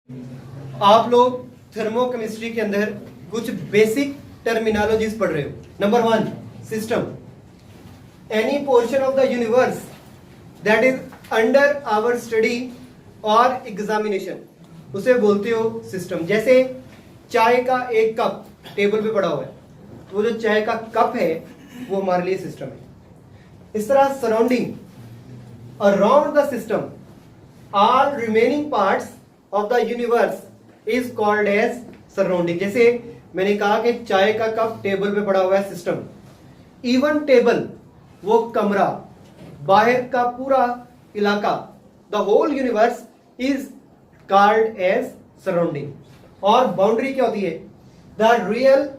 आप लोग थर्मोकेमिस्ट्री के अंदर कुछ बेसिक टर्मिनोलॉजीज पढ़ रहे हो। Number 1, system. Any portion of the universe that is under our study और एग्जामिनेशन, उसे बोलते हो सिस्टम। जैसे चाय का एक कप टेबल पे पड़ा हुआ है, तो वो जो चाय का कप है वो हमारे लिए सिस्टम है। इस तरह surrounding around the system all remaining parts of the universe is called as surrounding. जैसे मैंने कहा कि चाय का कप टेबल पे पड़ा हुआ है, सिस्टम। इवन टेबल, वो कमरा, बाहर का पूरा इलाका, the whole universe is called as surrounding. और बाउंड्री क्या होती है? The real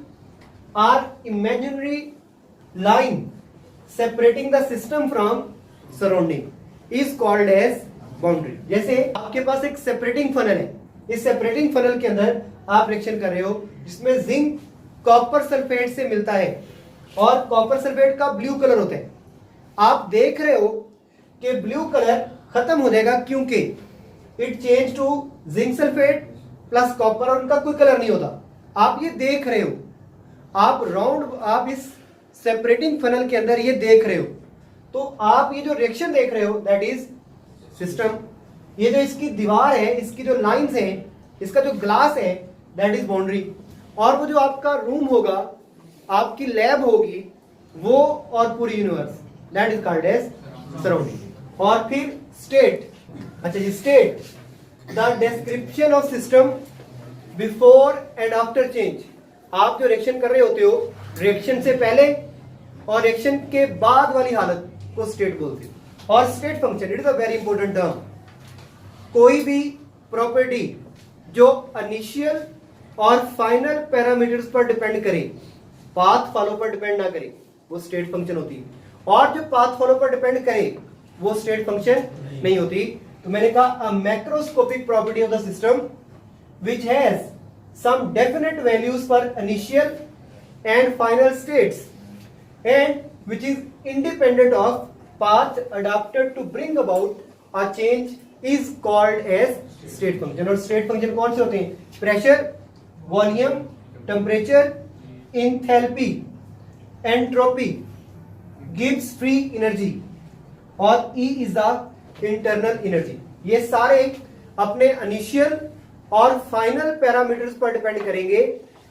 or imaginary line separating the system from surrounding is called as boundary. जैसे आपके पास एक सेपरेटिंग फनल है, इस सेपरेटिंग फनल के अंदर आप रिएक्शन कर रहे हो जिसमें जिंक कॉपर सल्फेट से मिलता है और कॉपर सल्फेट का ब्लू कलर होता है। आप देख रहे हो कि ब्लू कलर खत्म हो जाएगा क्योंकि it change to zinc sulphate plus copper, और उनका कोई कलर नहीं होता। आप ये देख रहे हो, आप इस सेपरेटिंग फनल के अंदर ये देख रहे हो, तो आप ये जो रिएक्शन देख रहे हो दैट इज सिस्टम। ये जो इसकी दीवार है, इसकी जो लाइंस हैं, इसका जो ग्लास है दैट इज बाउंड्री। और वो जो आपका रूम होगा, आपकी लैब होगी, वो और पूरी universe that is called as surrounding. और फिर स्टेट। अच्छा जी, state the description of system before and after change. आप जो रिएक्शन कर रहे होते हो, रिएक्शन से पहले और रिएक्शन के बाद वाली हालत को स्टेट बोलते हो। और state function, it is a very important term. कोई भी प्रॉपर्टी जो इनिशियल और फाइनल पैरामीटर्स पर डिपेंड करे, पाथ फॉलो पर डिपेंड ना करे, वो स्टेट फंक्शन होती है। और जो पाथ फॉलो पर डिपेंड करे वो स्टेट फंक्शन नहीं होती। तो मैंने कहा a macroscopic property of the system which has some definite values for initial and final states and which is independent of path adapted to bring about a change is called as state function। और state function कौन से होते हैं? Pressure, volume, temperature, enthalpy, entropy, Gibbs free energy और E is the internal energy. ये सारे अपने initial और फाइनल पैरामीटर्स पर डिपेंड करेंगे,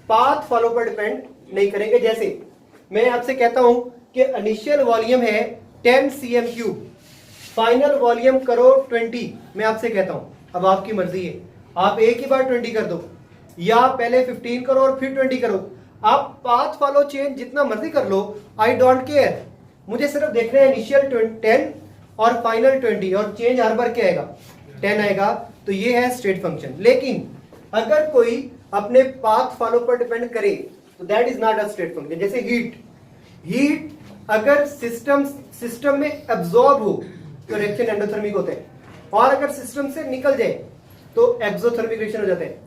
पाथ फॉलो पर डिपेंड नहीं करेंगे। जैसे मैं आपसे कहता हूं कि इनिशियल वॉल्यूम है 10 cm3, फाइनल वॉल्यूम करो 20। मैं आपसे कहता हूं, अब आपकी मर्जी है, आप एक ही बार 20 कर दो या पहले 15 करो और फिर 20 करो। आप पाथ फॉलो चेंज जितना मर्जी कर लो, आई डोंट केयर। मुझे सिर्फ देखना है इनिशियल 10 और फाइनल 20, और चेंज हर बार क्या आएगा? 10 आएगा। तो ये है स्टेट फंक्शन। लेकिन अगर कोई अपने पाथ फॉलो पर डिपेंड करे तो that is not a state function. जैसे हीट अगर सिस्टम में एब्जॉर्ब हो तो रिएक्शन एंडोथर्मिक होता है, और अगर सिस्टम से निकल जाए तो एक्सोथर्मिक रिएक्शन हो जाता है।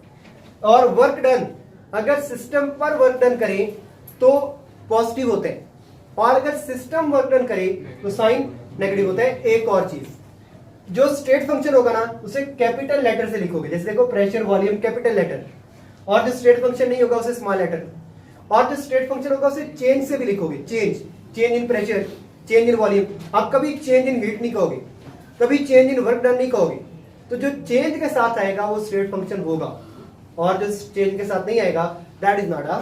और वर्क डन, अगर सिस्टम पर वर्क डन करे तो पॉजिटिव होता है, और अगर सिस्टम वर्क डन करे तो साइन नेगेटिव होता है। एक और चीज, जो स्टेट फंक्शन होगा ना उसे कैपिटल लेटर से लिखोगे। जैसे देखो प्रेशर, वॉल्यूम कैपिटल लेटर, और जो स्टेट फंक्शन नहीं होगा उसे स्मॉल लेटर, और जो स्टेट फंक्शन होगा उसे चेंज से भी लिखोगे। Change in pressure, change in volume. आप कभी चेंज इन हीट नहीं कहोगे, कभी चेंज इन वर्क डन नहीं कहोगे। तो जो चेंज के साथ आएगा वो स्टेट फंक्शन होगा, और जो चेंज के साथ नहीं आएगा दैट इज नॉट अ